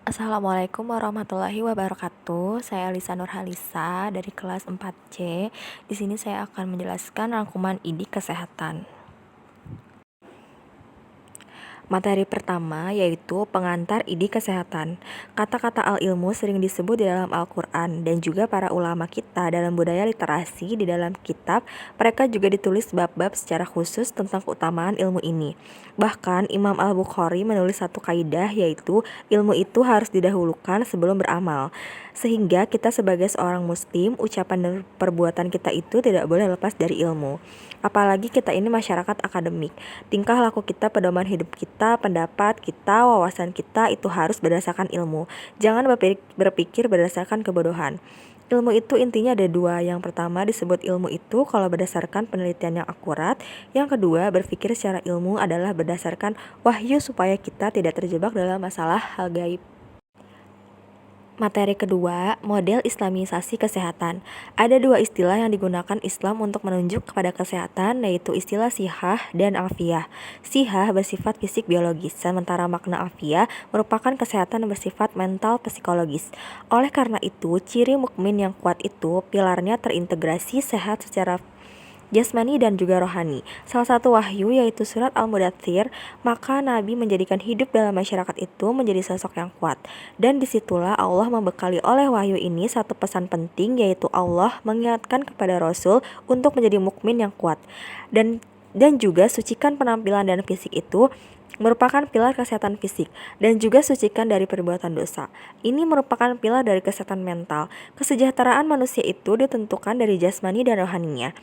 Assalamualaikum warahmatullahi wabarakatuh. Saya Lisa Nurhalisa dari kelas 4C. Di sini saya akan menjelaskan rangkuman IDIK kesehatan. Materi pertama yaitu pengantar IDIK kesehatan. Kata-kata al-ilmu sering disebut di dalam Al-Quran dan juga para ulama kita dalam budaya literasi di dalam kitab. Mereka juga ditulis bab-bab secara khusus tentang keutamaan ilmu ini. Bahkan Imam Al-Bukhari menulis satu kaidah yaitu ilmu itu harus didahulukan sebelum beramal. Sehingga kita sebagai seorang muslim, ucapan dan perbuatan kita itu tidak boleh lepas dari ilmu. Apalagi kita ini masyarakat akademik. Tingkah laku kita, pedoman hidup kita, pendapat kita, wawasan kita itu harus berdasarkan ilmu. Jangan berpikir berdasarkan kebodohan. Ilmu itu intinya ada dua. Yang pertama disebut ilmu itu kalau berdasarkan penelitian yang akurat. Yang kedua, berpikir secara ilmu adalah berdasarkan wahyu supaya kita tidak terjebak dalam masalah hal gaib. Materi kedua, model islamisasi kesehatan. Ada dua istilah yang digunakan Islam untuk menunjuk kepada kesehatan, yaitu istilah sihah dan afiah. Sihah bersifat fisik biologis, sementara makna afiah merupakan kesehatan bersifat mental psikologis. Oleh karena itu, ciri mukmin yang kuat itu pilarnya terintegrasi sehat secara jasmani dan juga rohani. Salah satu wahyu yaitu surat Al-Mudaththir, maka Nabi menjadikan hidup dalam masyarakat itu menjadi sosok yang kuat. Dan disitulah Allah membekali oleh wahyu ini satu pesan penting, yaitu Allah mengingatkan kepada Rasul untuk menjadi mukmin yang kuat. Dan juga sucikan penampilan dan fisik itu merupakan pilar kesehatan fisik, dan juga sucikan dari perbuatan dosa. Ini merupakan pilar dari kesehatan mental. Kesejahteraan manusia itu ditentukan dari jasmani dan rohaninya.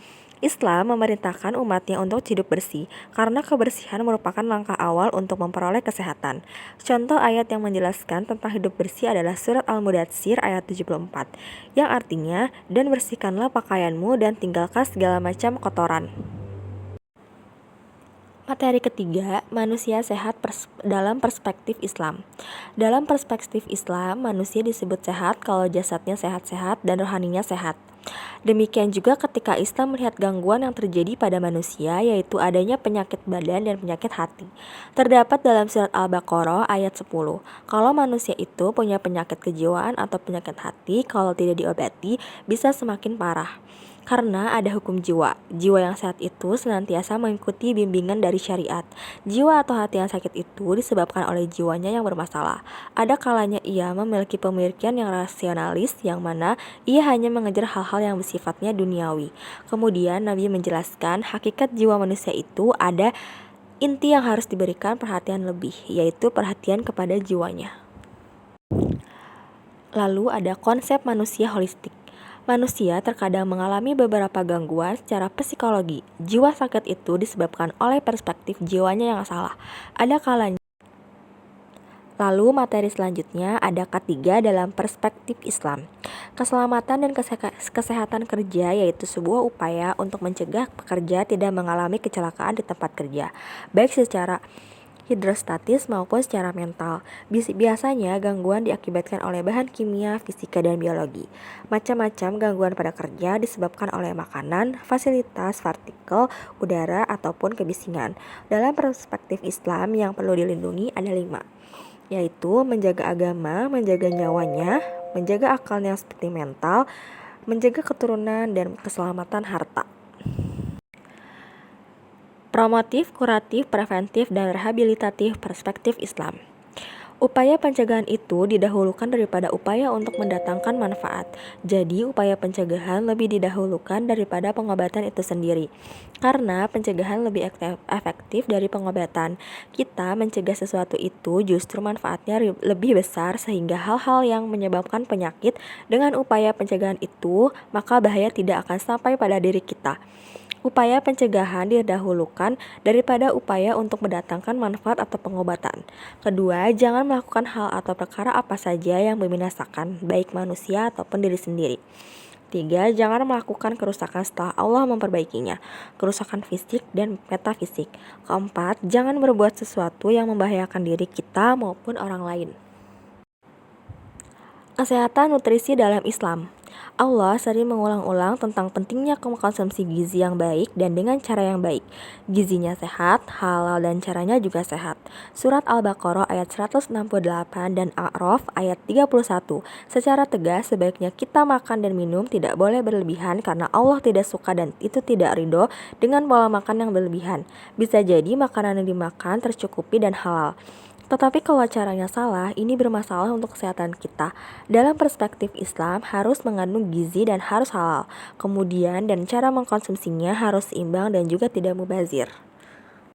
Islam memerintahkan umatnya untuk hidup bersih, karena kebersihan merupakan langkah awal untuk memperoleh kesehatan. Contoh ayat yang menjelaskan tentang hidup bersih adalah surat Al-Mudaththir ayat 74, yang artinya, dan bersihkanlah pakaianmu dan tinggalkan segala macam kotoran. Materi ketiga, manusia sehat dalam perspektif Islam. Dalam perspektif Islam, manusia disebut sehat kalau jasadnya sehat-sehat dan rohaninya sehat. Demikian juga ketika Islam melihat gangguan yang terjadi pada manusia, yaitu adanya penyakit badan dan penyakit hati. Terdapat dalam surat Al-Baqarah ayat 10. Kalau manusia itu punya penyakit kejiwaan atau penyakit hati, kalau tidak diobati, bisa semakin parah. Karena ada hukum jiwa. Jiwa yang sehat itu senantiasa mengikuti bimbingan dari syariat. Jiwa atau hati yang sakit itu disebabkan oleh jiwanya yang bermasalah. Ada kalanya ia memiliki pemikiran yang rasionalis, yang mana ia hanya mengejar hal-hal yang bersifatnya duniawi. Kemudian Nabi menjelaskan hakikat jiwa manusia itu ada inti yang harus diberikan perhatian lebih, yaitu perhatian kepada jiwanya. Lalu ada konsep manusia holistik. Manusia terkadang mengalami beberapa gangguan secara psikologi. Jiwa sakit itu disebabkan oleh perspektif jiwanya yang salah. Ada kalanya. Lalu materi selanjutnya ada ketiga dalam perspektif Islam. Keselamatan dan kesehatan kerja yaitu sebuah upaya untuk mencegah pekerja tidak mengalami kecelakaan di tempat kerja, baik secara hidrostatis maupun secara mental. Biasanya gangguan diakibatkan oleh bahan kimia, fisika, dan biologi. Macam-macam gangguan pada kerja disebabkan oleh makanan, fasilitas, partikel, udara, ataupun kebisingan. Dalam perspektif Islam yang perlu dilindungi ada 5, yaitu menjaga agama, menjaga nyawanya, menjaga akalnya seperti mental, menjaga keturunan, dan keselamatan harta. Promotif, kuratif, preventif, dan rehabilitatif perspektif Islam. Upaya pencegahan itu didahulukan daripada upaya untuk mendatangkan manfaat. Jadi, upaya pencegahan lebih didahulukan daripada pengobatan itu sendiri. Karena pencegahan lebih efektif dari pengobatan. Kita mencegah sesuatu itu justru manfaatnya lebih besar, sehingga hal-hal yang menyebabkan penyakit dengan upaya pencegahan itu, maka bahaya tidak akan sampai pada diri kita. Upaya pencegahan didahulukan daripada upaya untuk mendatangkan manfaat atau pengobatan. Kedua, jangan melakukan hal atau perkara apa saja yang membinasakan, baik manusia ataupun diri sendiri. 3. Jangan melakukan kerusakan setelah Allah memperbaikinya, kerusakan fisik dan metafisik. 4. Jangan berbuat sesuatu yang membahayakan diri kita maupun orang lain. Kesehatan nutrisi dalam Islam. Allah sering mengulang-ulang tentang pentingnya mengkonsumsi gizi yang baik dan dengan cara yang baik. Gizinya sehat, halal dan caranya juga sehat. Surat Al-Baqarah ayat 168 dan A'raf ayat 31. Secara tegas sebaiknya kita makan dan minum tidak boleh berlebihan karena Allah tidak suka dan itu tidak ridho dengan pola makan yang berlebihan. Bisa jadi makanan yang dimakan tercukupi dan halal. Tetapi kalau caranya salah, ini bermasalah untuk kesehatan kita. Dalam perspektif Islam, harus mengandung gizi dan harus halal. Kemudian, dan cara mengkonsumsinya harus seimbang dan juga tidak mubazir.